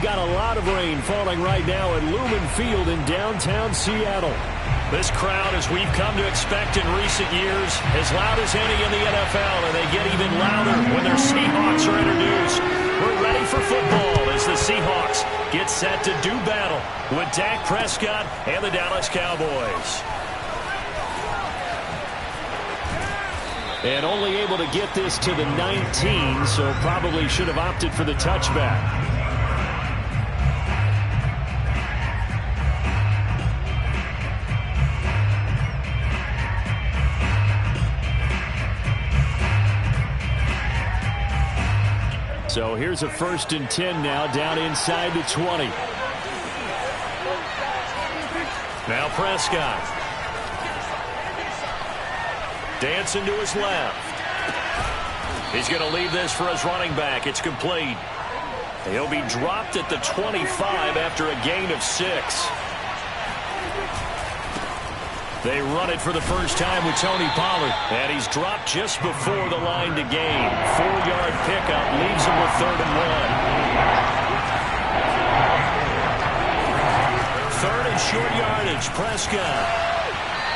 got a lot of rain falling right now at Lumen Field in downtown Seattle. This crowd, as we've come to expect in recent years, as loud as any in the NFL, and they get even louder when their Seahawks are introduced. We're ready for football as the Seahawks get set to do battle with Dak Prescott and the Dallas Cowboys. And only able to get this to the 19, so probably should have opted for the touchback. So here's a 1st and 10 now, down inside the 20. Now Prescott. Dancing to his left. He's going to leave this for his running back. It's complete. He'll be dropped at the 25 after a gain of 6. They run it for the first time with Tony Pollard. And he's dropped just before the line to gain. 4-yard pickup leaves him with 3rd and 1. 3rd and short yardage, Prescott.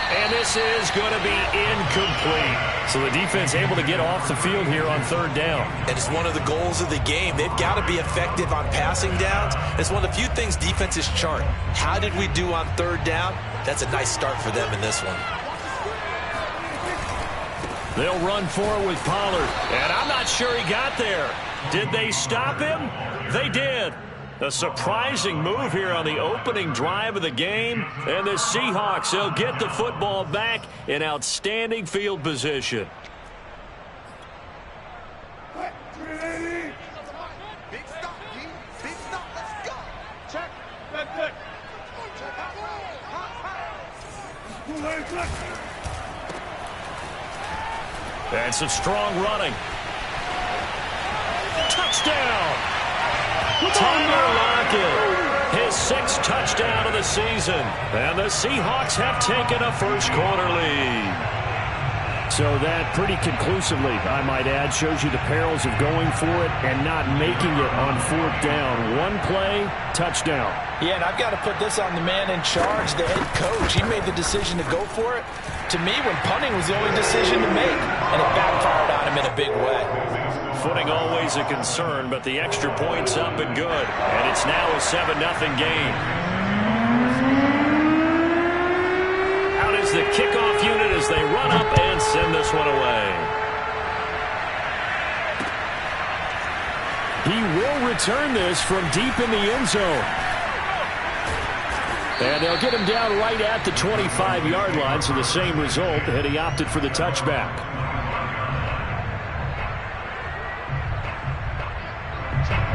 And this is going to be incomplete. So the defense able to get off the field here on 3rd down. And it's one of the goals of the game. They've got to be effective on passing downs. It's one of the few things defenses chart. How did we do on 3rd down? That's a nice start for them in this one. They'll run forward with Pollard. And I'm not sure he got there. Did they stop him? They did. A surprising move here on the opening drive of the game. And the Seahawks, they'll get the football back in outstanding field position. And some strong running. Touchdown! Tyler Lockett, his 6th touchdown of the season. And the Seahawks have taken a first-quarter lead. So that pretty conclusively, I might add, shows you the perils of going for it and not making it on 4th down. One play, touchdown. Yeah, and I've got to put this on the man in charge, the head coach. He made the decision to go for it. To me, when punting was the only decision to make, and it backfired on him in a big way. Footing always a concern, but the extra point's up and good. And it's now a 7-0 game. Out is the kickoff unit as they run up and send this one away. He will return this from deep in the end zone. And they'll get him down right at the 25-yard line, so the same result, and he opted for the touchback.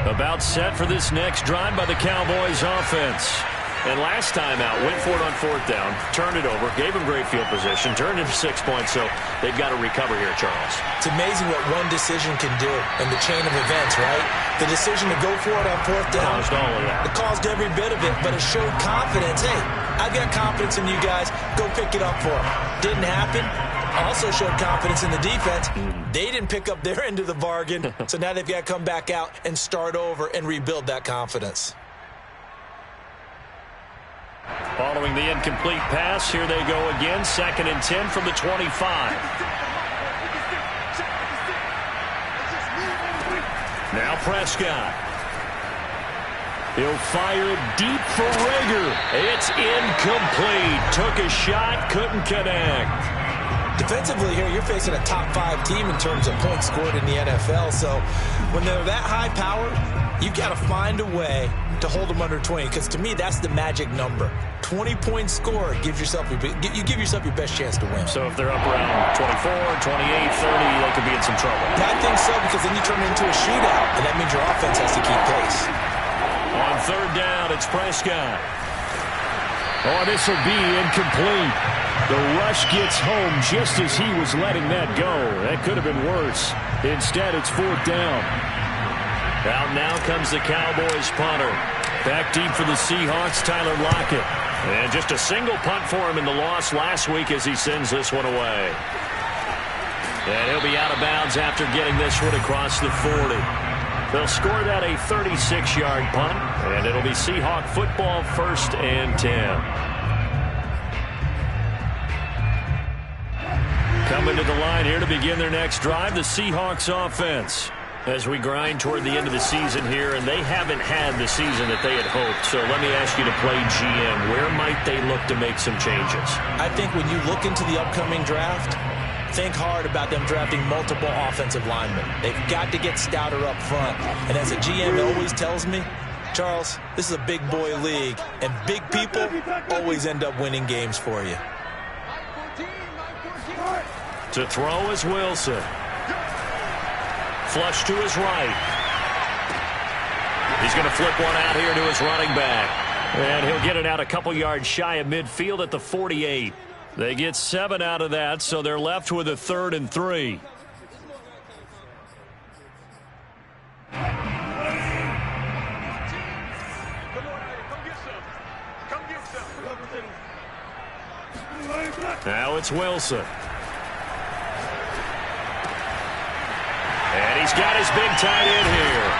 About set for this next drive by the Cowboys offense. And last time out, went for it on 4th down, turned it over, gave him great field position, turned it for 6 points, so they've got to recover here, Charles. It's amazing what one decision can do in the chain of events, right? The decision to go for it on 4th down. Caused all of that. It caused every bit of it, but it showed confidence. Hey, I've got confidence in you guys. Go pick it up for them. Didn't happen. Also showed confidence in the defense. They didn't pick up their end of the bargain, so now they've got to come back out and start over and rebuild that confidence. Following the incomplete pass, here they go again. 2nd and 10 from the 25. Now Prescott. He'll fire it deep for Rager. It's incomplete. Took a shot, couldn't connect. Defensively here, you're facing a top 5 team in terms of points scored in the NFL. So when they're that high powered, you've got to find a way to hold them under 20, because to me, that's the magic number. 20 points scored gives yourself you give yourself your best chance to win. So if they're up around 24, 28, 30, they could be in some trouble. I think so, because then you turn it into a shootout, and that means your offense has to keep pace. On 3rd down, it's Prescott. Oh, this will be incomplete. The rush gets home just as he was letting that go. That could have been worse. Instead, it's 4th down. Out now comes the Cowboys punter. Back deep for the Seahawks, Tyler Lockett. And just a single punt for him in the loss last week as he sends this one away. And he'll be out of bounds after getting this one across the 40. They'll score that a 36-yard punt, and it'll be Seahawk football, 1st and 10. Coming to the line here to begin their next drive, the Seahawks offense. As we grind toward the end of the season here, and they haven't had the season that they had hoped. So let me ask you to play GM. Where might they look to make some changes? I think when you look into the upcoming draft, think hard about them drafting multiple offensive linemen. They've got to get stouter up front. And as a GM always tells me, Charles, this is a big boy league, and big people always end up winning games for you. To throw is Wilson. Flush to his right. He's going to flip one out here to his running back. And he'll get it out a couple yards shy of midfield at the 48. They get 7 out of that, so they're left with a 3rd and 3. Now it's Wilson. And he's got his big tight end here.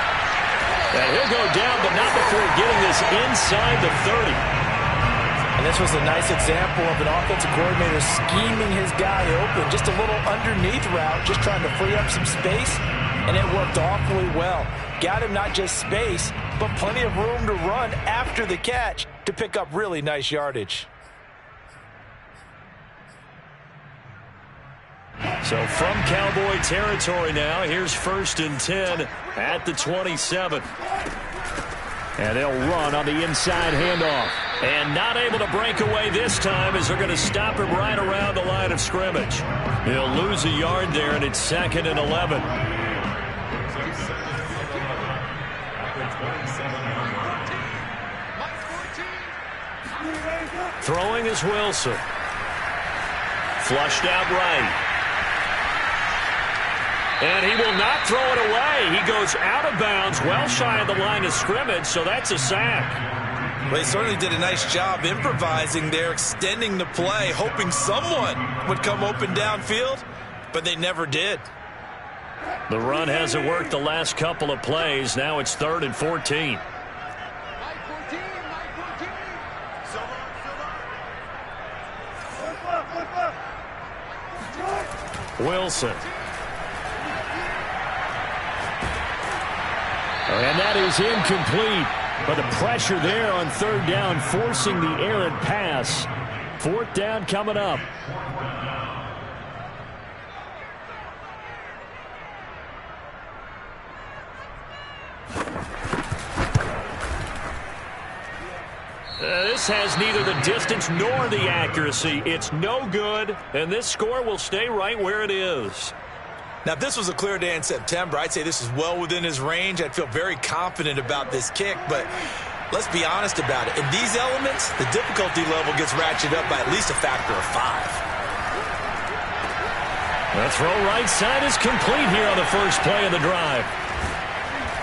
And he'll go down, but not before getting this inside the 30. And this was a nice example of an offensive coordinator scheming his guy open. Just a little underneath route, just trying to free up some space. And it worked awfully well. Got him not just space, but plenty of room to run after the catch to pick up really nice yardage. So from Cowboy territory now, here's 1st and 10 at the 27. And they'll run on the inside handoff. And not able to break away this time as they're going to stop him right around the line of scrimmage. He'll lose a yard there, and it's 2nd and 11. Throwing is Wilson. Flushed out right. And he will not throw it away. He goes out of bounds, well shy of the line of scrimmage, so that's a sack. Well, he certainly did a nice job improvising there, extending the play, hoping someone would come open downfield, but they never did. The run hasn't worked the last couple of plays. Now it's 3rd and 14. Wilson. And that is incomplete. But the pressure there on 3rd down, forcing the errant pass. 4th down coming up. This has neither the distance nor the accuracy. It's no good, and this score will stay right where it is. Now, if this was a clear day in September, I'd say this is well within his range. I'd feel very confident about this kick, but let's be honest about it. In these elements, the difficulty level gets ratcheted up by at least a factor of 5. The throw right side is complete here on the first play of the drive.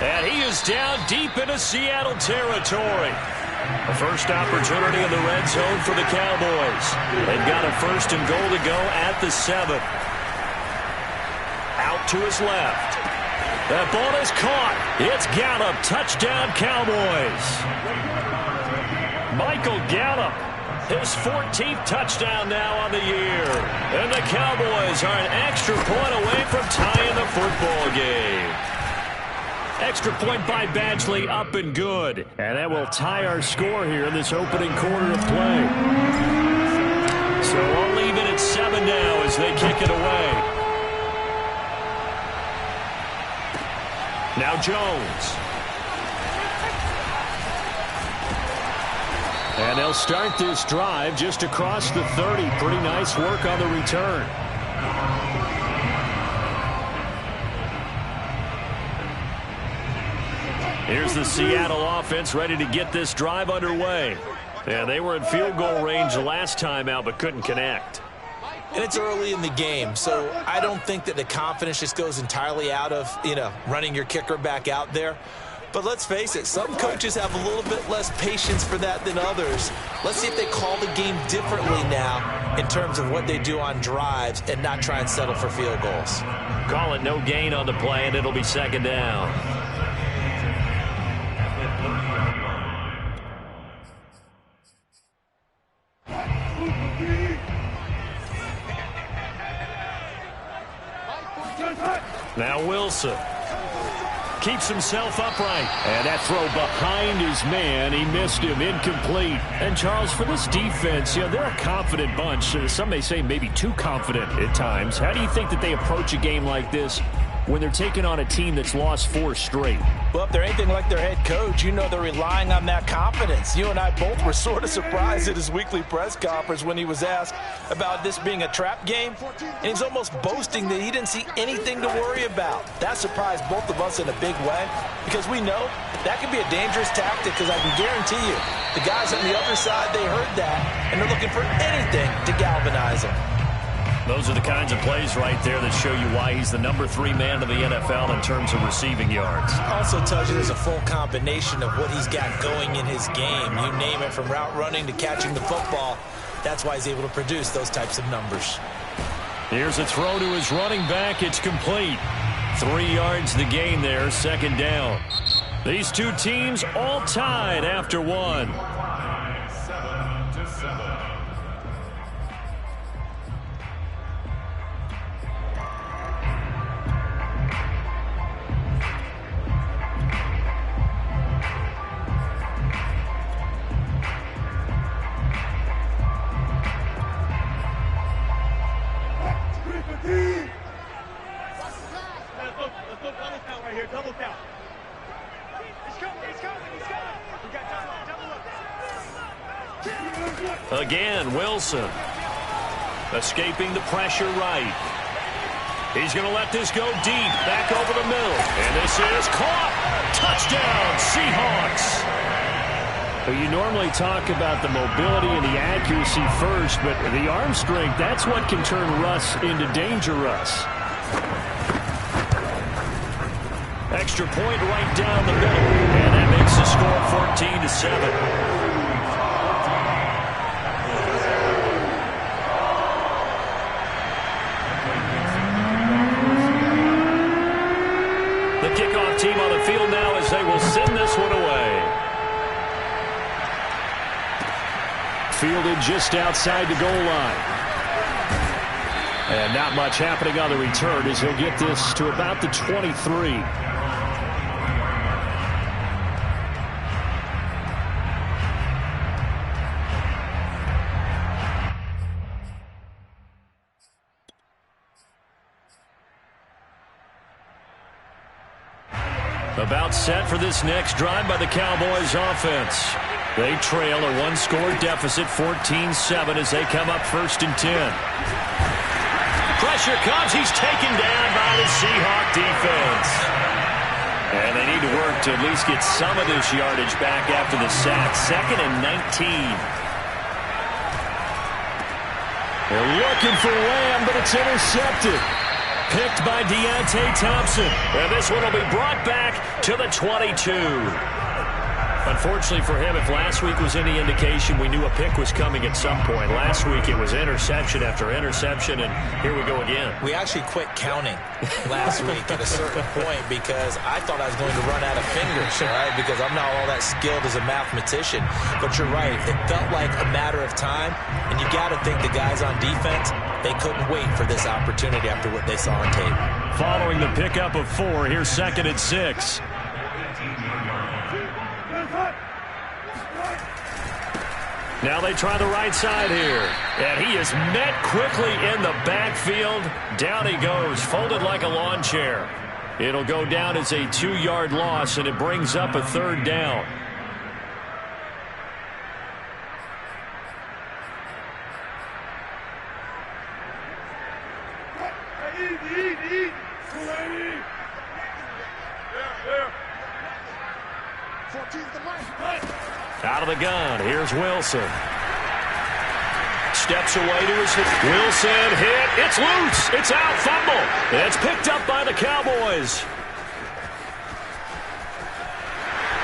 And he is down deep into Seattle territory. The first opportunity in the red zone for the Cowboys. They've got a 1st and goal to go at the 7. Out to his left. That ball is caught. It's Gallup. Touchdown, Cowboys. Michael Gallup, his 14th touchdown now on the year. And the Cowboys are an extra point away from tying the football game. Extra point by Badgley, up and good. And that will tie our score here in this opening quarter of play. So we'll leave it at 7 now as they kick it away. Now Jones. And they'll start this drive just across the 30. Pretty nice work on the return. Here's the Seattle offense ready to get this drive underway. Yeah, they were in field goal range the last time out but couldn't connect. And it's early in the game, so I don't think that the confidence just goes entirely out of, running your kicker back out there. But let's face it, some coaches have a little bit less patience for that than others. Let's see if they call the game differently now in terms of what they do on drives and not try and settle for field goals. Call it no gain on the play, and it'll be 2nd down. Now Wilson keeps himself upright. And that throw behind his man, he missed him, incomplete. And Charles, for this defense, they're a confident bunch. Some may say maybe too confident at times. How do you think that they approach a game like this when they're taking on a team that's lost 4 straight? Well, if they're anything like their head coach, they're relying on that confidence. You and I both were sort of surprised at his weekly press conference when he was asked about this being a trap game. And he's almost boasting that he didn't see anything to worry about. That surprised both of us in a big way because we know that could be a dangerous tactic because I can guarantee you the guys on the other side, they heard that, and they're looking for anything to galvanize them. Those are the kinds of plays right there that show you why he's the number 3 man in the NFL in terms of receiving yards. Also tells you there's a full combination of what he's got going in his game. You name it, from route running to catching the football. That's why he's able to produce those types of numbers. Here's a throw to his running back. It's complete. 3 yards the gain there, second down. These two teams all tied after 1. 7-7. Again, Wilson escaping the pressure right. He's going to let this go deep, back over the middle. And this is caught. Touchdown, Seahawks. Well, you normally talk about the mobility and the accuracy first, but the arm strength, that's what can turn Russ into Danger Russ. Extra point right down the middle. And that makes the score 14-7. Kickoff team on the field now as they will send this one away. Fielded just outside the goal line. And not much happening on the return as he'll get this to about the 23. About set for this next drive by the Cowboys offense. They trail a 1-score deficit, 14-7, as they come up 1st and 10. Pressure comes. He's taken down by the Seahawk defense. And they need to work to at least get some of this yardage back after the sack. 2nd and 19. They're looking for Lamb, but it's intercepted. Picked by Deontay Thompson. And this one will be brought back to the 22. Unfortunately for him, if last week was any indication, we knew a pick was coming at some point. Last week it was interception after interception, and here we go again. We actually quit counting last week at a certain point because I thought I was going to run out of fingers, right? Because I'm not all that skilled as a mathematician. But you're right. It felt like a matter of time, and you got to think the guys on defense, they couldn't wait for this opportunity after what they saw on tape. Following the pickup of 4, here's 2nd and 6. Now they try the right side here. And he is met quickly in the backfield. Down he goes, folded like a lawn chair. It'll go down as a 2-yard loss, and it brings up a 3rd down. Out of the gun, here's Wilson. Steps away to his hit. Wilson hit. It's loose. It's out. Fumble. It's picked up by the Cowboys.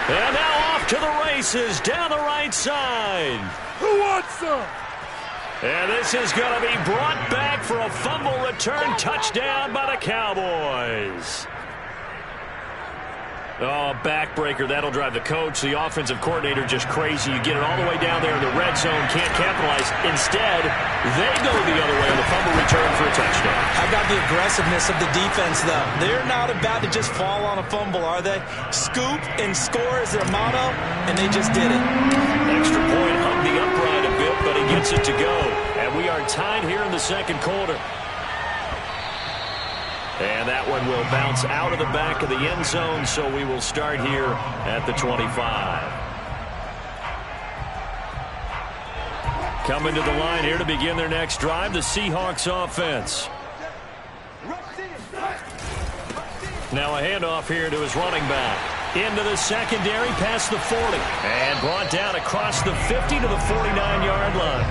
And now off to the races down the right side. Who wants some? And this is going to be brought back for a fumble return touchdown by the Cowboys. Oh, backbreaker. That'll drive the coach, the offensive coordinator, just crazy. You get it all the way down there in the red zone, can't capitalize. Instead, they go the other way on the fumble return for a touchdown. How about the aggressiveness of the defense, though? They're not about to just fall on a fumble, are they? Scoop and score is their motto, and they just did it. Extra point hung the upright a bit, but he gets it to go. And we are tied here in the second quarter. And that one will bounce out of the back of the end zone, so we will start here at the 25. Coming to the line here to begin their next drive, the Seahawks offense. Now a handoff here to his running back. Into the secondary, past the 40. And brought down across the 50 to the 49-yard line.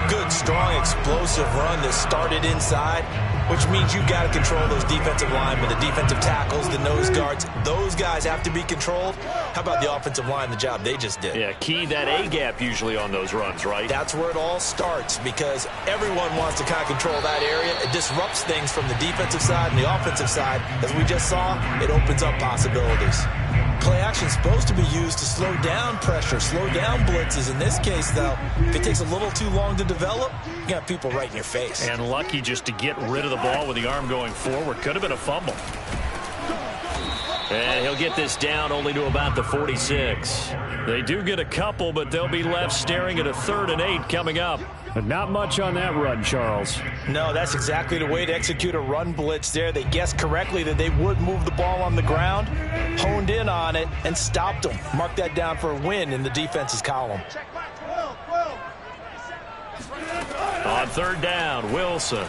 Good, strong, explosive run that started inside, which means you got to control those defensive linemen, the defensive tackles, the nose guards. Those guys have to be controlled. How about the offensive line, the job they just did? Yeah, key that A-gap usually on those runs, right? That's where it all starts because everyone wants to kind of control that area. It disrupts things from the defensive side and the offensive side. As we just saw, it opens up possibilities. Play action is supposed to be used to slow down pressure, slow down blitzes. In this case, though, if it takes a little too long to develop, you got people right in your face. And lucky just to get rid of the ball with the arm going forward. Could have been a fumble. And he'll get this down only to about the 46. They do get a couple, but they'll be left staring at a 3rd and 8 coming up. But not much on that run, Charles. No, that's exactly the way to execute a run blitz there. They guessed correctly that they would move the ball on the ground, honed in on it, and stopped them. Mark that down for a win in the defense's column. On 3rd down, Wilson.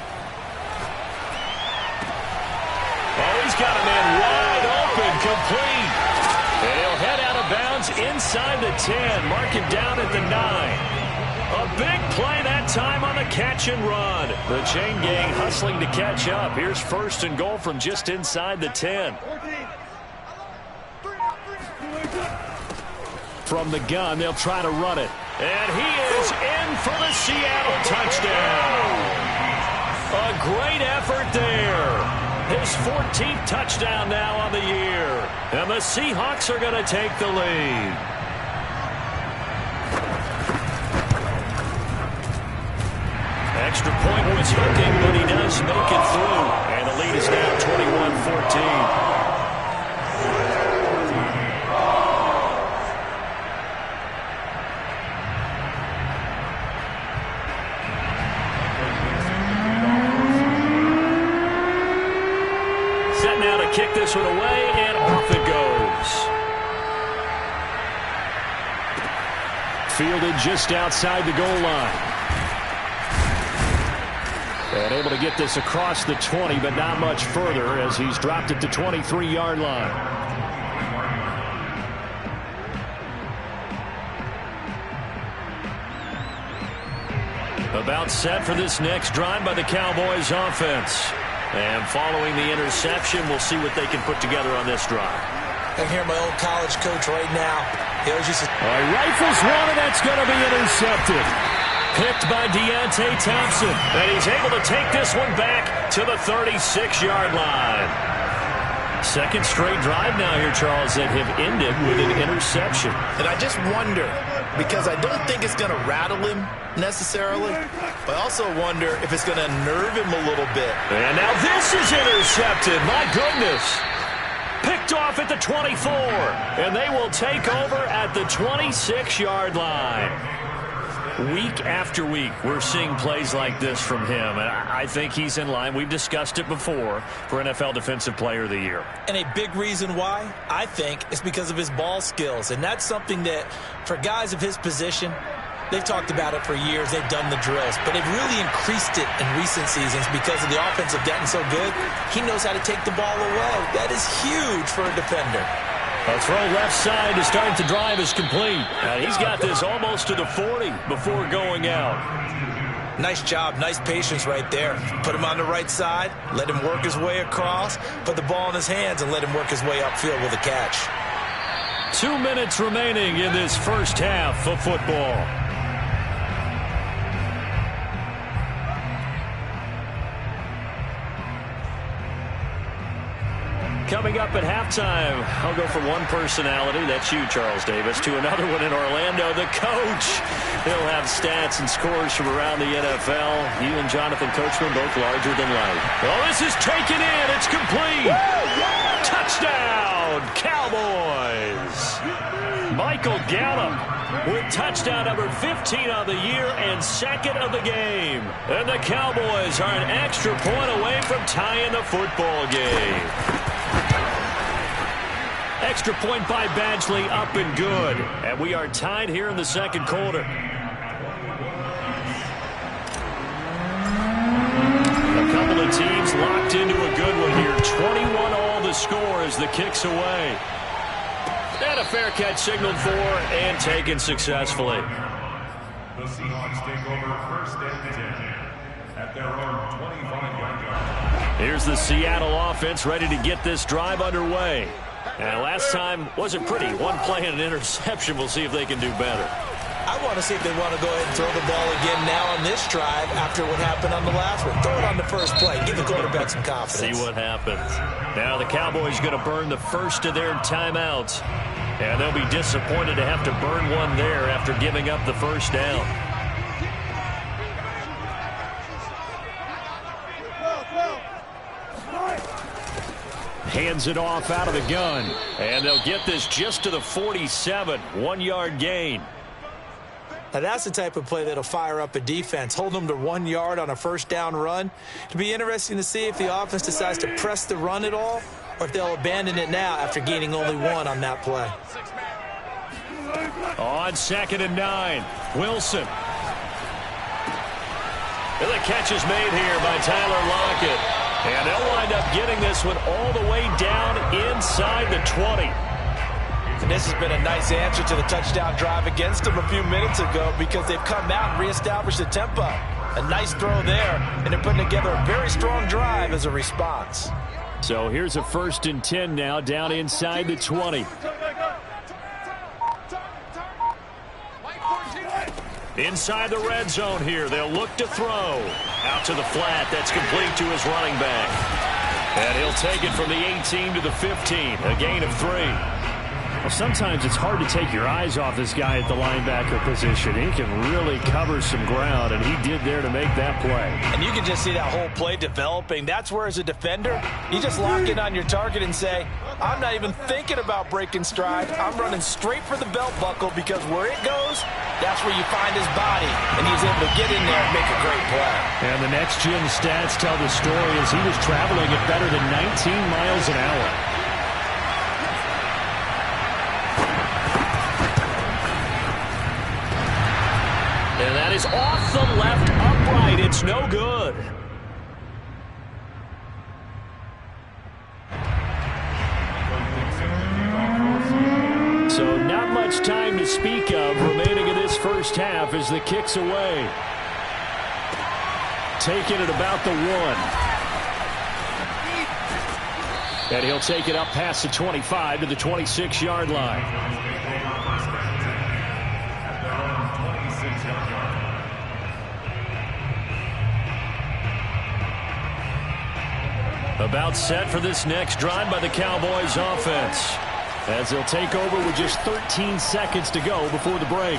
Oh, he's got a man wide open, complete. And he'll head out of bounds inside the 10. Mark him down at the 9. A big play that time on the catch and run. The chain gang hustling to catch up. Here's 1st and goal from just inside the 10. From the gun, they'll try to run it. And he is in for the Seattle touchdown. A great effort there. His 14th touchdown now on the year. And the Seahawks are going to take the lead. Extra point was hooking, but he does make it through. And the lead is now 21-14. Set now to kick this one away, and off it goes. Fielded just outside the goal line. And able to get this across the 20, but not much further as he's dropped it to 23-yard line. About set for this next drive by the Cowboys offense. And following the interception, we'll see what they can put together on this drive. I can hear my old college coach right now. He always used to... Rifles one, and that's going to be intercepted. Picked by Deontay Thompson. And he's able to take this one back to the 36-yard line. Second straight drive now here, Charles, that have ended with an interception. And I just wonder, because I don't think it's going to rattle him necessarily, but I also wonder if it's going to nerve him a little bit. And now this is intercepted. My goodness. Picked off at the 24. And they will take over at the 26-yard line. Week after week, we're seeing plays like this from him, and I think he's in line. We've discussed it before for NFL Defensive Player of the Year. And a big reason why, I think, is because of his ball skills, and that's something that, for guys of his position, they've talked about it for years. They've done the drills, but they've really increased it in recent seasons because of the offensive gotten so good. He knows how to take the ball away. That is huge for a defender. A throw left side to start the drive is complete. He's got this almost to the 40 before going out. Nice job, nice patience right there. Put him on the right side, let him work his way across, put the ball in his hands, and let him work his way upfield with a catch. 2 minutes remaining in this first half of football. Coming up at halftime, I'll go from one personality, that's you, Charles Davis, to another one in Orlando, the coach. He'll have stats and scores from around the NFL. You and Jonathan Coachman both larger than life. Oh, this is taken in. It's complete. Touchdown, Cowboys. Michael Gallup with touchdown number 15 of the year and second of the game. And the Cowboys are an extra point away from tying the football game. Extra point by Badgley, up and good. And we are tied here in the second quarter. A couple of teams locked into a good one here. 21-all the score as the kick's away. And a fair catch signaled for and taken successfully. The Seahawks take over first and 10 at their own 25-yard line. Here's the Seattle offense ready to get this drive underway. And last time wasn't pretty. One play and an interception. We'll see if they can do better. I want to see if they want to go ahead and throw the ball again now on this drive after what happened on the last one. Throw it on the first play. Give the quarterback some confidence. See what happens. Now the Cowboys going to burn the first of their timeouts. And they'll be disappointed to have to burn one there after giving up the first down. Hands it off out of the gun. And they'll get this just to the 47. 1-yard gain. Now that's the type of play that'll fire up a defense. Hold them to 1 yard on a first down run. It'll be interesting to see if the offense decides to press the run at all or if they'll abandon it now after gaining only one on that play. On 2nd and 9, Wilson. And the catch is made here by Tyler Lockett. And they'll wind up getting this one all the way down inside the 20. And this has been a nice answer to the touchdown drive against them a few minutes ago because they've come out and reestablished the tempo. A nice throw there, and they're putting together a very strong drive as a response. So here's a 1st and 10 now down inside the 20. Inside the red zone here. They'll look to throw. Out to the flat. That's complete to his running back. And he'll take it from the 18 to the 15. A gain of 3. Well, sometimes it's hard to take your eyes off this guy at the linebacker position. He can really cover some ground, and he did there to make that play. And you can just see that whole play developing. That's where, as a defender, you just lock in on your target and say, I'm not even thinking about breaking stride. I'm running straight for the belt buckle because where it goes, that's where you find his body. And he's able to get in there and make a great play. And the next gen stats tell the story as he was traveling at better than 19 miles an hour. And that is off the left upright. It's no good. So not much time to speak of remaining in this first half as the kick's away. Taking it about the 1. And he'll take it up past the 25 to the 26-yard line. About set for this next drive by the Cowboys offense, as they'll take over with just 13 seconds to go before the break.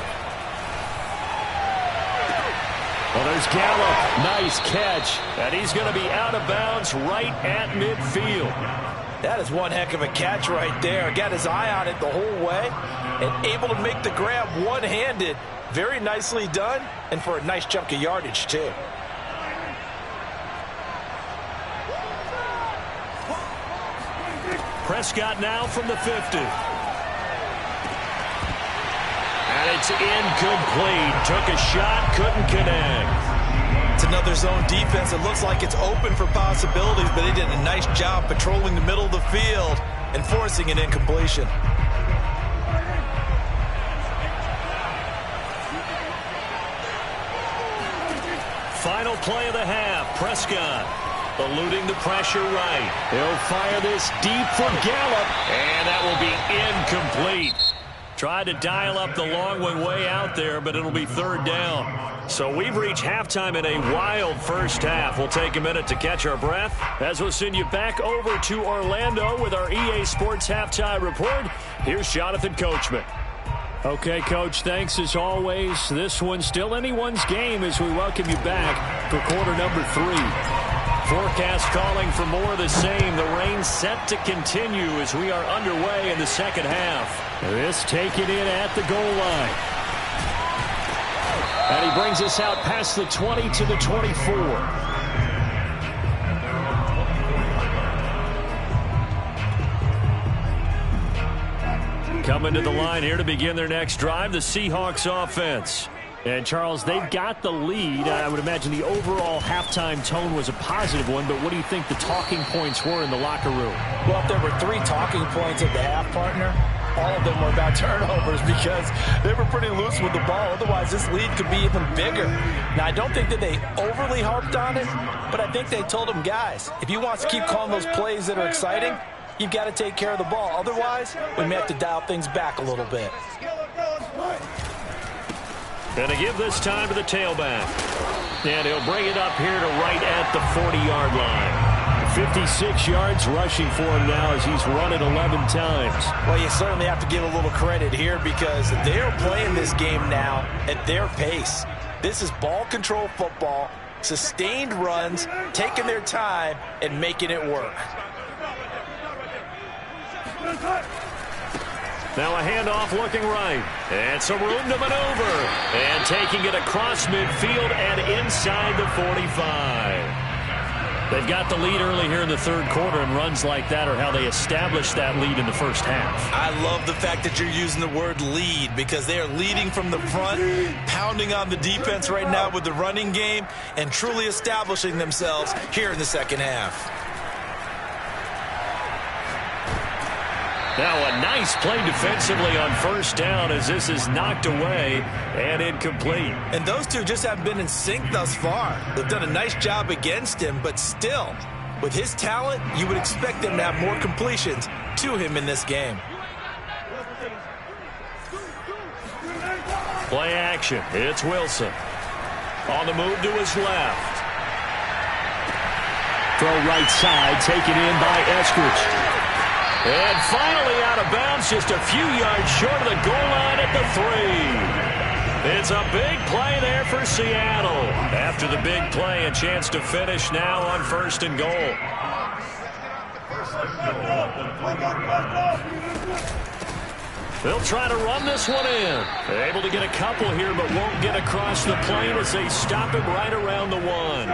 Well, there's Gallup. Nice catch. And he's going to be out of bounds right at midfield. That is one heck of a catch right there. Got his eye on it the whole way and able to make the grab one-handed. Very nicely done, and for a nice chunk of yardage, too. Prescott now from the 50. And it's incomplete. Took a shot, couldn't connect. It's another zone defense. It looks like it's open for possibilities, but they did a nice job patrolling the middle of the field and forcing an incompletion. Final play of the half. Prescott eluding the pressure right. He'll fire this deep for Gallup, and that will be incomplete. Tried to dial up the long one way out there, but it'll be third down. So we've reached halftime in a wild first half. We'll take a minute to catch our breath as we'll send you back over to Orlando with our EA Sports Halftime Report. Here's Jonathan Coachman. Okay, Coach, thanks as always. This one's still anyone's game as we welcome you back for quarter number 3. Forecast calling for more of the same. The rain set to continue as we are underway in the second half. This taken in at the goal line. And he brings us out past the 20 to the 24. Coming to the line here to begin their next drive, the Seahawks offense. And, Charles, they've got the lead. I would imagine the overall halftime tone was a positive one, but what do you think the talking points were in the locker room? Well, if there were 3 talking points at the half, partner, all of them were about turnovers because they were pretty loose with the ball. Otherwise, this lead could be even bigger. Now, I don't think that they overly harped on it, but I think they told them, guys, if you want to keep calling those plays that are exciting, you've got to take care of the ball. Otherwise, we may have to dial things back a little bit. And to give this time to the tailback. And he'll bring it up here to right at the 40-yard line. 56 yards rushing for him now as he's run it 11 times. Well, you certainly have to give a little credit here because they're playing this game now at their pace. This is ball control football, sustained runs, taking their time, and making it work. Now a handoff looking right. And some room to maneuver. And taking it across midfield and inside the 45. They've got the lead early here in the third quarter, and runs like that are how they established that lead in the first half. I love the fact that you're using the word lead because they are leading from the front, pounding on the defense right now with the running game, and truly establishing themselves here in the second half. Now a nice play defensively on first down as this is knocked away and incomplete. And those two just haven't been in sync thus far. They've done a nice job against him, but still, with his talent, you would expect them to have more completions to him in this game. Play action. It's Wilson. On the move to his left. Throw right side, taken in by Eskridge. And finally out of bounds, just a few yards short of the goal line at the 3. It's a big play there for Seattle. After the big play, a chance to finish now on first and goal. They'll try to run this one in. They're able to get a couple here, but won't get across the plane as they stop him right around the 1.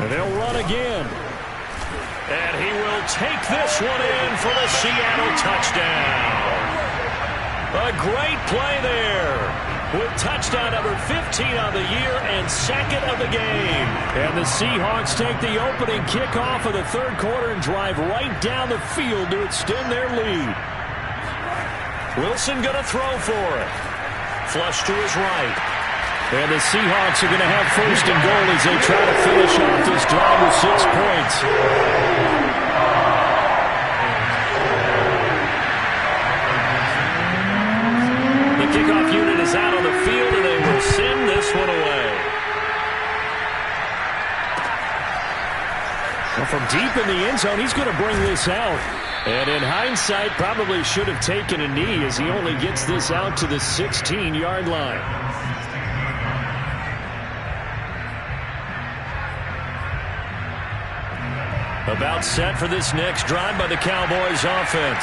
And they'll run again. And he will take this one in for the Seattle touchdown. A great play there. With touchdown number 15 on the year and second of the game. And the Seahawks take the opening kickoff of the third quarter and drive right down the field to extend their lead. Wilson going to throw for it. Flush to his right. And the Seahawks are going to have first and goal as they try to finish off this drive with 6 points. The kickoff unit is out on the field, and they will send this one away. Well, from deep in the end zone, he's going to bring this out. And in hindsight, probably should have taken a knee as he only gets this out to the 16-yard line. About set for this next drive by the Cowboys offense.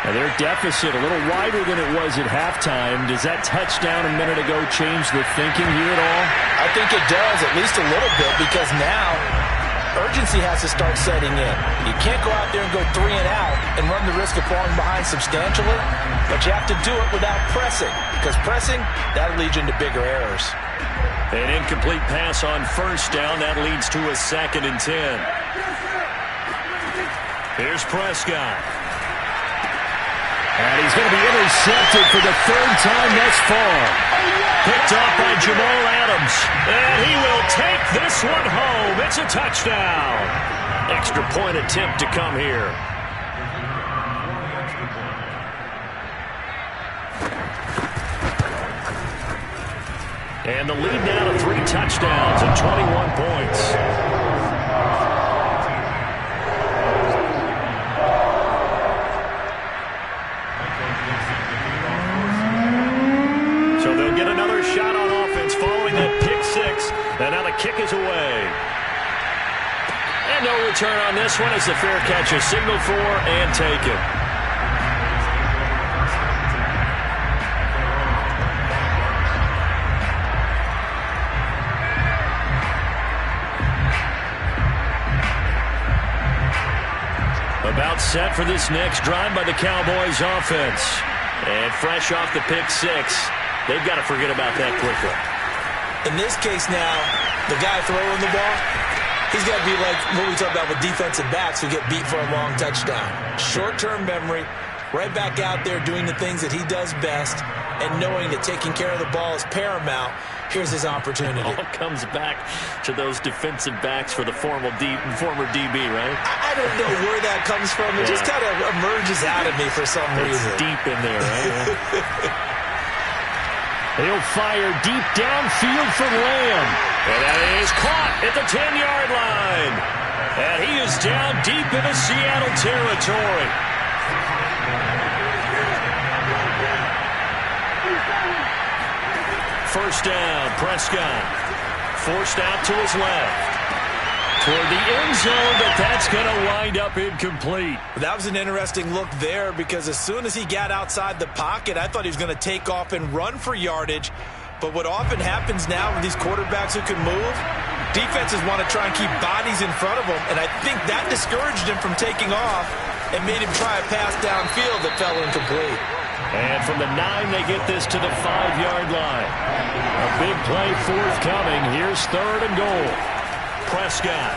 Now their deficit a little wider than it was at halftime. Does that touchdown a minute ago change the thinking here at all? I think it does, at least a little bit, because now urgency has to start setting in. You can't go out there and go 3 and out and run the risk of falling behind substantially, but you have to do it without pressing, because pressing, that'll lead you into bigger errors. An incomplete pass on first down. That leads to a 2nd and 10. Here's Prescott. And he's going to be intercepted for the 3rd time thus far. Picked off by Jamal Adams. And he will take this one home. It's a touchdown. Extra point attempt to come here. And the lead now to 3 touchdowns and 21 points. So they'll get another shot on offense following that pick 6. And now the kick is away. And no return on this one as the fair catch is signaled for and taken. About set for this next drive by the Cowboys offense. And fresh off the pick 6, they've got to forget about that quickly. In this case now, the guy throwing the ball, he's got to be like what we talk about with defensive backs who get beat for a long touchdown. Short-term memory, right back out there doing the things that he does best, and knowing that taking care of the ball is paramount. Here's his opportunity. It all comes back to those defensive backs for the former DB, right? I don't know where that comes from. It just kind of emerges out of me for some reason. It's deep in there, right? He'll fire deep downfield for Lamb. And that is caught at the 10-yard line. And he is down deep into Seattle territory. First down, Prescott. Forced out to his left. Toward the end zone, but that's going to wind up incomplete. That was an interesting look there because as soon as he got outside the pocket, I thought he was going to take off and run for yardage. But what often happens now with these quarterbacks who can move, defenses want to try and keep bodies in front of them, and I think that discouraged him from taking off and made him try a pass downfield that fell incomplete. And from the 9, they get this to the 5-yard line. A big play forthcoming. Here's 3rd and goal. Prescott.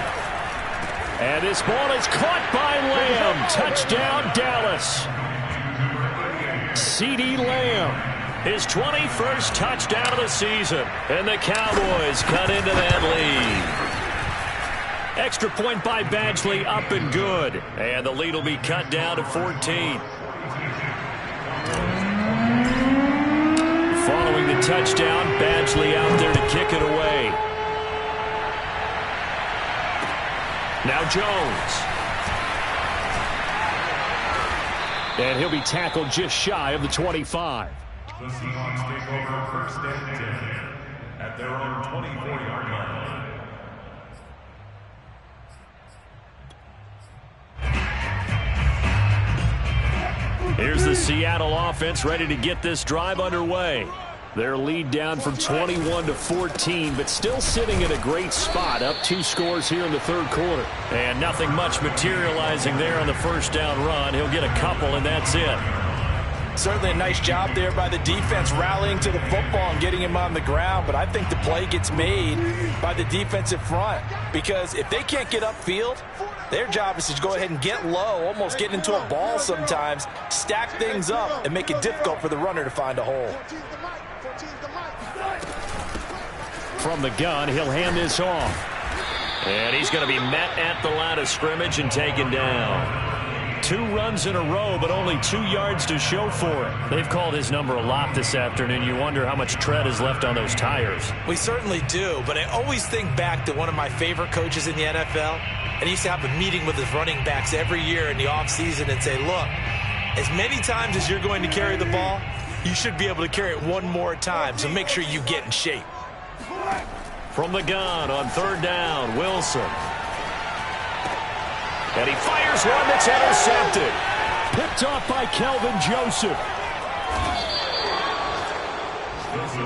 And this ball is caught by Lamb. Touchdown, Dallas. CeeDee Lamb. His 21st touchdown of the season. And the Cowboys cut into that lead. Extra point by Badgley, up and good. And the lead will be cut down to 14. Following the touchdown, Badgley out there to kick it away. Now Jones. And he'll be tackled just shy of the 25. The Seahawks take over first and 10 at their own 24-yard line. Here's the Seattle offense ready to get this drive underway. Their lead down from 21 to 14, but still sitting in a great spot, up 2 scores here in the 3rd quarter. And nothing much materializing there on the first down run. He'll get a couple, and that's it. Certainly a nice job there by the defense rallying to the football and getting him on the ground, but I think the play gets made by the defensive front because if they can't get upfield, their job is to go ahead and get low, almost get into a ball sometimes, stack things up, and make it difficult for the runner to find a hole. From the gun, he'll hand this off. And he's going to be met at the line of scrimmage and taken down. 2 runs in a row, but only 2 yards to show for it. They've called his number a lot this afternoon. You wonder how much tread is left on those tires. We certainly do, but I always think back to one of my favorite coaches in the NFL. And he used to have a meeting with his running backs every year in the offseason and say, look, as many times as you're going to carry the ball, you should be able to carry it 1 more time, so make sure you get in shape. From the gun on 3rd down, Wilson. And he fires one that's intercepted. Picked off by Kelvin Joseph.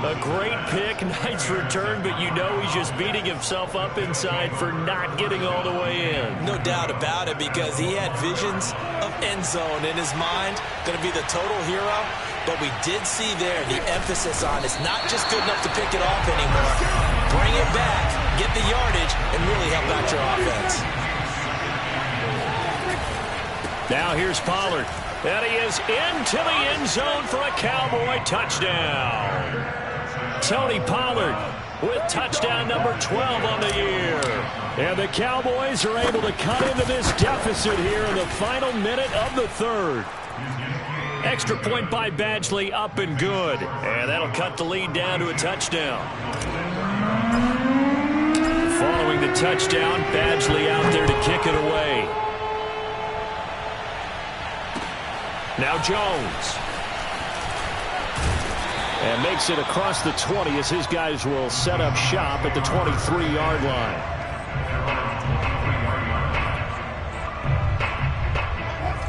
A great pick, nice return, but you know he's just beating himself up inside for not getting all the way in. No doubt about it, because he had visions of end zone in his mind. Going to be the total hero. But we did see there the emphasis on it's not just good enough to pick it off anymore. Bring it back, get the yardage, and really help out your offense. Now here's Pollard. And he is into the end zone for a Cowboy touchdown. Tony Pollard with touchdown number 12 on the year. And the Cowboys are able to cut into this deficit here in the final minute of the 3rd. Extra point by Badgley, up and good. And that'll cut the lead down to a touchdown. Following the touchdown, Badgley out there to kick it away. Now Jones. And makes it across the 20 as his guys will set up shop at the 23-yard line.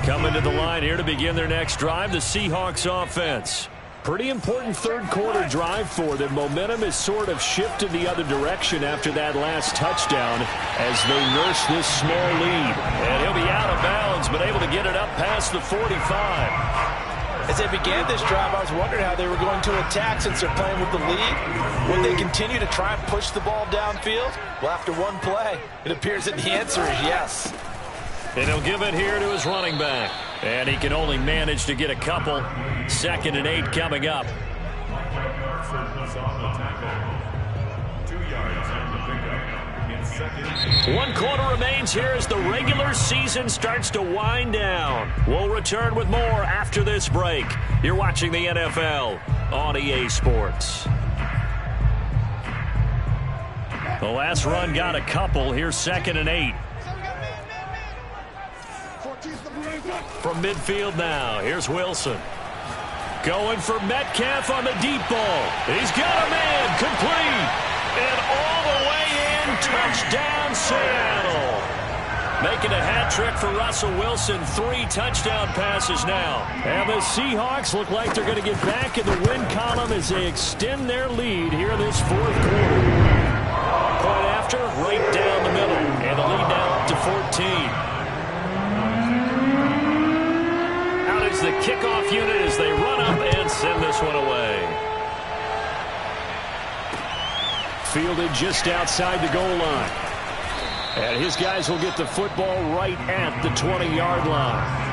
Coming to the line here to begin their next drive, the Seahawks offense. Pretty important third-quarter drive for them. Momentum is sort of shifted the other direction after that last touchdown as they nurse this small lead. And he'll be out of bounds, but able to get it up past the 45. As they began this drive, I was wondering how they were going to attack since they're playing with the lead. Would they continue to try and push the ball downfield? Well, after one play, it appears that the answer is yes. And he'll give it here to his running back. And he can only manage to get a couple. 2nd and 8 coming up. 2 yards on the pickup in 2nd. 1 quarter remains here as the regular season starts to wind down. We'll return with more after this break. You're watching the NFL on EA Sports. The last run got a couple. Here's 2nd and 8. From midfield now, here's Wilson. Going for Metcalf on the deep ball. He's got a man, complete. And all the way in, touchdown Seattle. Making a hat trick for Russell Wilson. 3 touchdown passes now. And the Seahawks look like they're going to get back in the win column as they extend their lead here in this 4th quarter. Point after, right down the middle. And the lead now up to 14. The kickoff unit as they run up and send this one away. Fielded just outside the goal line. And his guys will get the football right at the 20-yard line.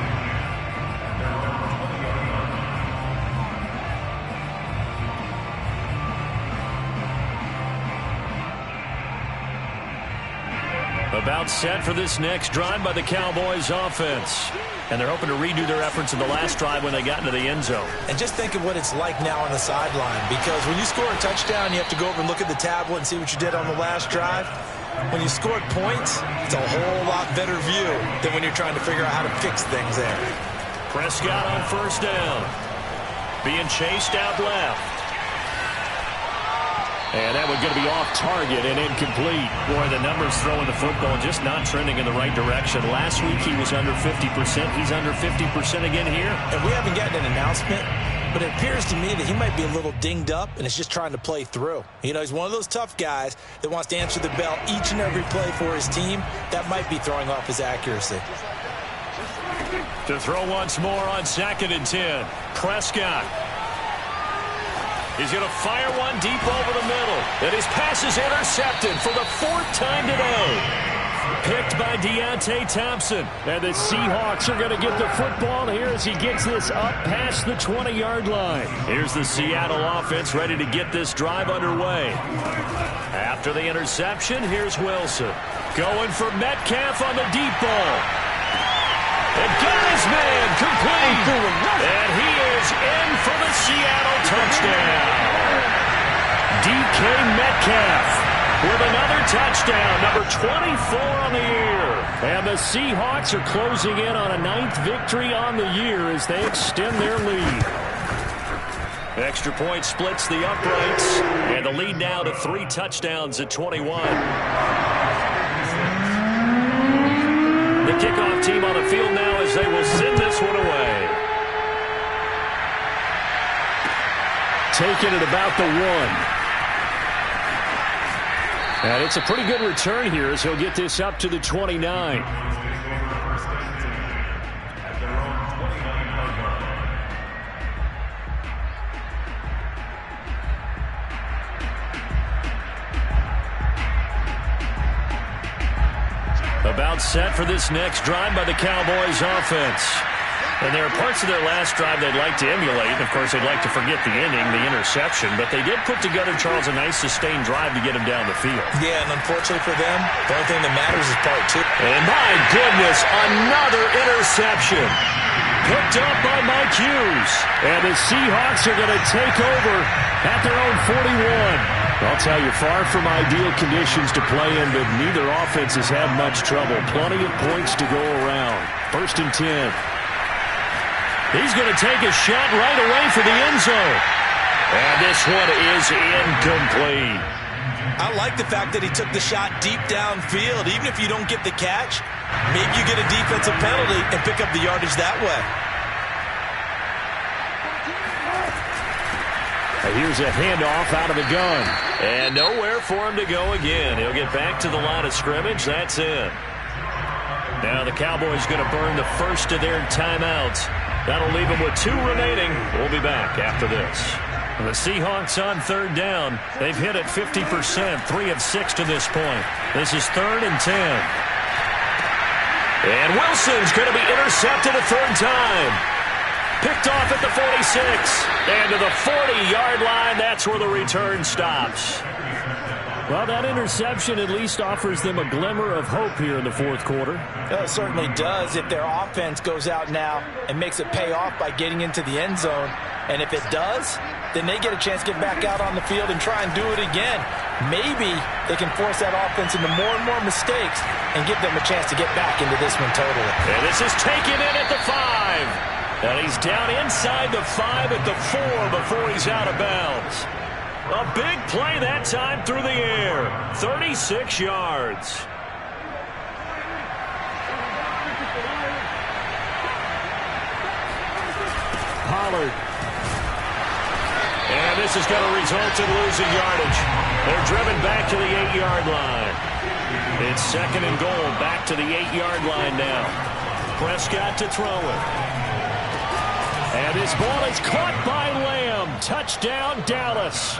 About set for this next drive by the Cowboys offense. And they're hoping to redo their efforts in the last drive when they got into the end zone. And just think of what it's like now on the sideline, because when you score a touchdown, you have to go over and look at the tablet and see what you did on the last drive. When you scored points, it's a whole lot better view than when you're trying to figure out how to fix things there. Prescott on 1st down. Being chased out left. And that one's going to be off target and incomplete. Boy, the numbers throwing the football just not trending in the right direction. Last week he was under 50%. He's under 50% again here. And we haven't gotten an announcement, but it appears to me that he might be a little dinged up and is just trying to play through. You know, he's one of those tough guys that wants to answer the bell each and every play for his team. That might be throwing off his accuracy. To throw once more on 2nd and 10. Prescott. He's going to fire one deep over the middle. And his pass is intercepted for the 4th time today. Picked by Deontay Thompson. And the Seahawks are going to get the football here as he gets this up past the 20-yard line. Here's the Seattle offense ready to get this drive underway. After the interception, here's Wilson. Going for Metcalf on the deep ball. And got his man complete. And he is in for the Seattle touchdown. DK Metcalf with another touchdown, number 24 on the year. And the Seahawks are closing in on a 9th victory on the year as they extend their lead. Extra point splits the uprights. And the lead now to 3 touchdowns at 21. The kickoff team on the field now as they will send this one away. Taking it about the 1. And it's a pretty good return here as he'll get this up to the 29. About set for this next drive by the Cowboys offense. And there are parts of their last drive they'd like to emulate. Of course, they'd like to forget the ending, the interception. But they did put together, Charles, a nice sustained drive to get him down the field. Yeah, and unfortunately for them, the only thing that matters is part 2. And my goodness, another interception. picked up by Mike Hughes. And the Seahawks are going to take over at their own 41. I'll tell you, far from ideal conditions to play in, but neither offense has had much trouble. Plenty of points to go around. 1st and 10. He's going to take a shot right away for the end zone. And this one is incomplete. I like the fact that he took the shot deep downfield. Even if you don't get the catch, maybe you get a defensive penalty and pick up the yardage that way. Here's a handoff out of the gun. And nowhere for him to go again. He'll get back to the line of scrimmage. That's it. Now the Cowboys going to burn the first of their timeouts. That'll leave them with 2 remaining. We'll be back after this. The Seahawks on 3rd down. They've hit it 50%, 3 of 6 to this point. This is 3rd and 10. And Wilson's going to be intercepted a 3rd time. Picked off at the 46. And to the 40-yard line, that's where the return stops. Well, that interception at least offers them a glimmer of hope here in the 4th quarter. It certainly does if their offense goes out now and makes it pay off by getting into the end zone. And if it does, then they get a chance to get back out on the field and try and do it again. Maybe they can force that offense into more and more mistakes and give them a chance to get back into this one totally. And this is taken in at the 5. And he's down inside the 5 at the 4 before he's out of bounds. A big play that time through the air. 36 yards. Pollard. And this is going to result in losing yardage. They're driven back to the 8-yard line. It's 2nd and goal, back to the 8-yard line now. Prescott to throw it. And this ball is caught by Lamb. Touchdown, Dallas.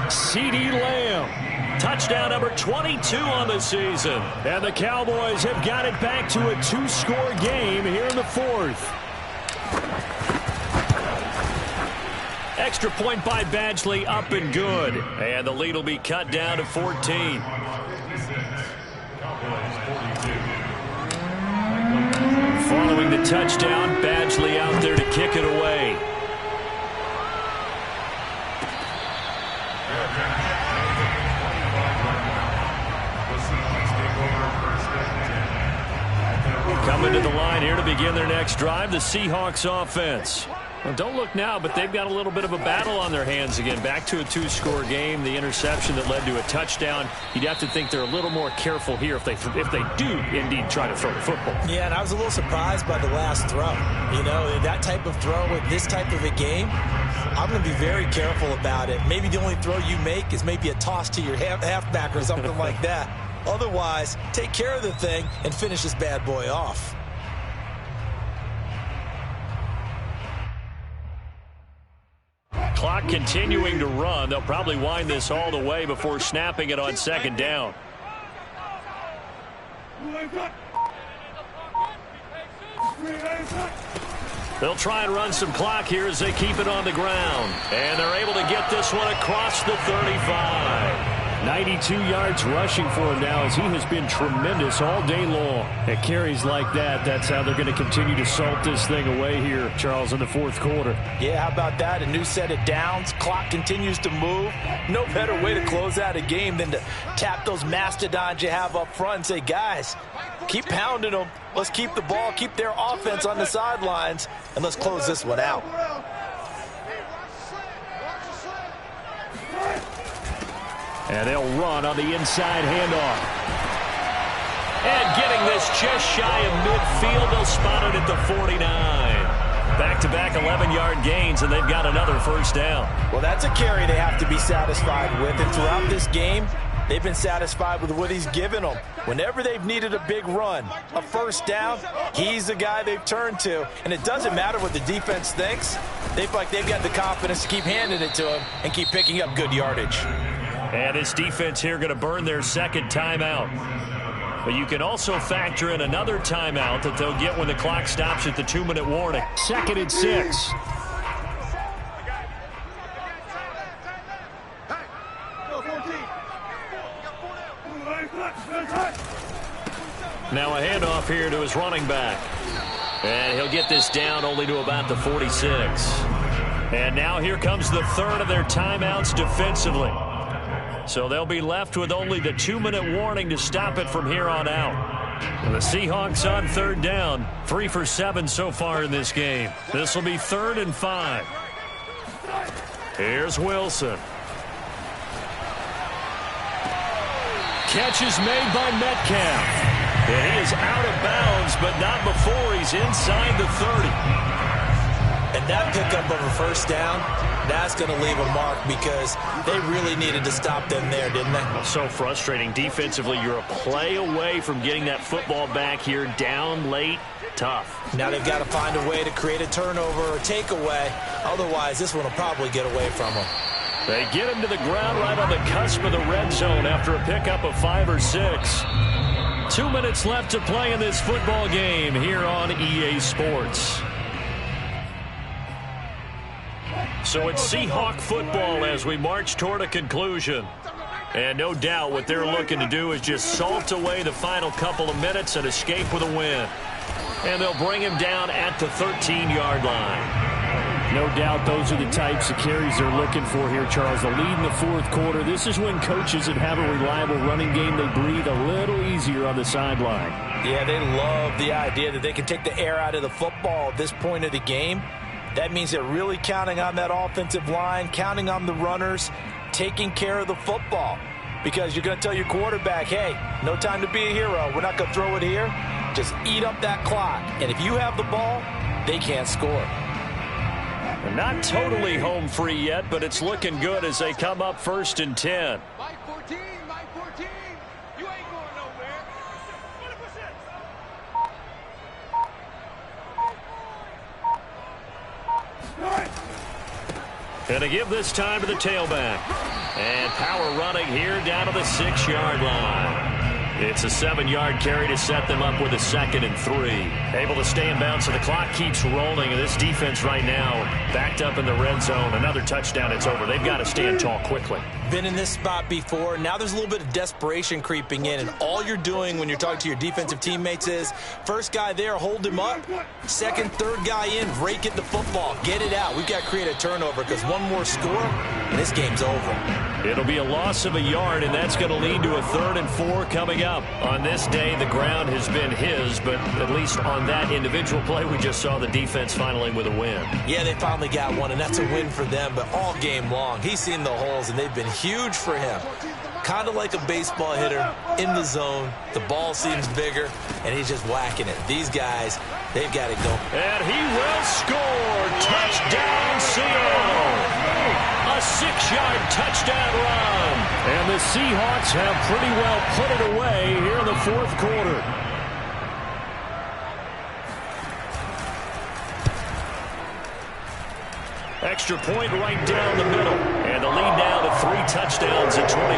CeeDee Lamb. Touchdown number 22 on the season. And the Cowboys have got it back to a 2-score game here in the 4th. Extra point by Badgley, up and good. And the lead will be cut down to 14. Following the touchdown, Badgley out there to kick it away. Coming to the line here to begin their next drive, the Seahawks offense. Well, don't look now, but they've got a little bit of a battle on their hands again. Back to a 2-score game. The interception that led to a touchdown. You'd have to think they're a little more careful here if they do indeed try to throw the football. Yeah, and I was a little surprised by the last throw. You know, that type of throw with this type of a game, I'm going to be very careful about it. Maybe the only throw you make is maybe a toss to your halfback or something like that. Otherwise, take care of the thing and finish this bad boy off. Clock continuing to run. They'll probably wind this all the way before snapping it on 2nd down. They'll try and run some clock here as they keep it on the ground. And they're able to get this one across the 35. 92 yards rushing for him now as he has been tremendous all day long. At carries like that, that's how they're going to continue to salt this thing away here, Charles, in the 4th quarter. Yeah, how about that? A new set of downs. Clock continues to move. No better way to close out a game than to tap those mastodons you have up front and say, guys, keep pounding them. Let's keep the ball, keep their offense on the sidelines, and let's close this one out. And they'll run on the inside handoff. And getting this just shy of midfield, they'll spot it at the 49. Back-to-back 11-yard gains, and they've got another 1st down. Well, that's a carry they have to be satisfied with. And throughout this game, they've been satisfied with what he's given them. Whenever they've needed a big run, a 1st down, he's the guy they've turned to. And it doesn't matter what the defense thinks. They feel like they've got the confidence to keep handing it to him and keep picking up good yardage. And this defense here going to burn their 2nd timeout. But you can also factor in another timeout that they'll get when the clock stops at the 2-minute warning. 2nd and 6. Now a handoff here to his running back. And he'll get this down only to about the 46. And now here comes the third of their timeouts defensively. So they'll be left with only the 2-minute warning to stop it from here on out. And the Seahawks on third down, 3 for 7 so far in this game. This will be 3rd and 5. Here's Wilson. Catch is made by Metcalf. And he is out of bounds, but not before he's inside the 30. And that pickup of a first down, that's going to leave a mark because they really needed to stop them there, didn't they? So frustrating. Defensively, you're a play away from getting that football back here down late. Tough. Now they've got to find a way to create a turnover or takeaway. Otherwise, this one will probably get away from them. They get him to the ground right on the cusp of the red zone after a pickup of 5 or 6. 2 minutes left to play in this football game here on EA Sports. So it's Seahawk football as we march toward a conclusion. And no doubt what they're looking to do is just salt away the final couple of minutes and escape with a win. And they'll bring him down at the 13-yard line. No doubt those are the types of carries they're looking for here, Charles. The lead in the fourth quarter. This is when coaches that have a reliable running game, they breathe a little easier on the sideline. Yeah, they love the idea that they can take the air out of the football at this point of the game. That means they're really counting on that offensive line, counting on the runners, taking care of the football. Because you're going to tell your quarterback, hey, no time to be a hero. We're not going to throw it here. Just eat up that clock. And if you have the ball, they can't score. They're not totally home free yet, but it's looking good as they come up 1st and 10. Mike 14, Mike 14. You ain't going nowhere. 100%. And to give this time to the tailback. And power running here down to the 6-yard line. It's a 7-yard carry to set them up with a 2nd and 3. Able to stay in bounds, so the clock keeps rolling. And this defense right now backed up in the red zone. Another touchdown, it's over. They've got to stand tall quickly. Been in this spot before. Now there's a little bit of desperation creeping in. And all you're doing when you're talking to your defensive teammates is, first guy there, hold him up. Second, third guy in, rake at the football. Get it out. We've got to create a turnover because one more score, and this game's over. It'll be a loss of a yard, and that's going to lead to a 3rd and 4 coming up. On this day, the ground has been his, but at least on that individual play, we just saw the defense finally with a win. Yeah, they finally got one, and that's a win for them, but all game long, he's seen the holes, and they've been huge for him. Kind of like a baseball hitter in the zone. The ball seems bigger, and he's just whacking it. These guys, they've got it going. And he will score. Touchdown, Seattle. A 6-yard touchdown run. And the Seahawks have pretty well put it away here in the fourth quarter. Extra point right down the middle. And the lead now to 3 touchdowns at 21.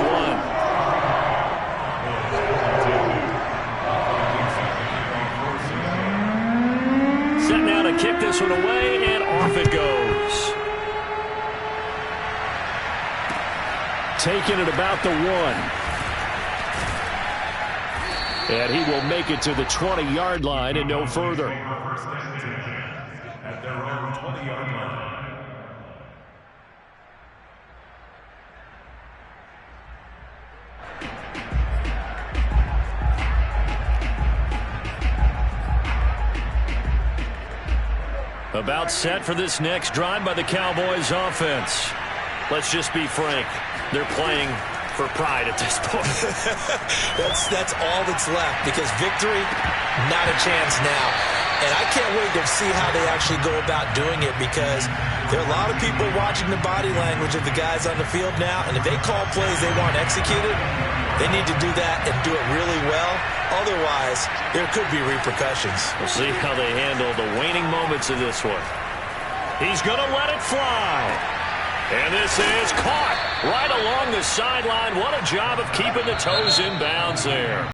Set now to kick this one away, and off it goes. Taking it about the 1. And he will make it to the 20-yard line and no further. At their own 20-yard line. About set for this next drive by the Cowboys offense. Let's just be frank. They're playing for pride at this point. That's all that's left because victory, not a chance now. And I can't wait to see how they actually go about doing it because there are a lot of people watching the body language of the guys on the field now, and if they call plays they want executed, they need to do that and do it really well. Otherwise, there could be repercussions. We'll see how they handle the waning moments of this one. He's going to let it fly. And this is caught right along the sideline. What a job of keeping the toes in bounds there.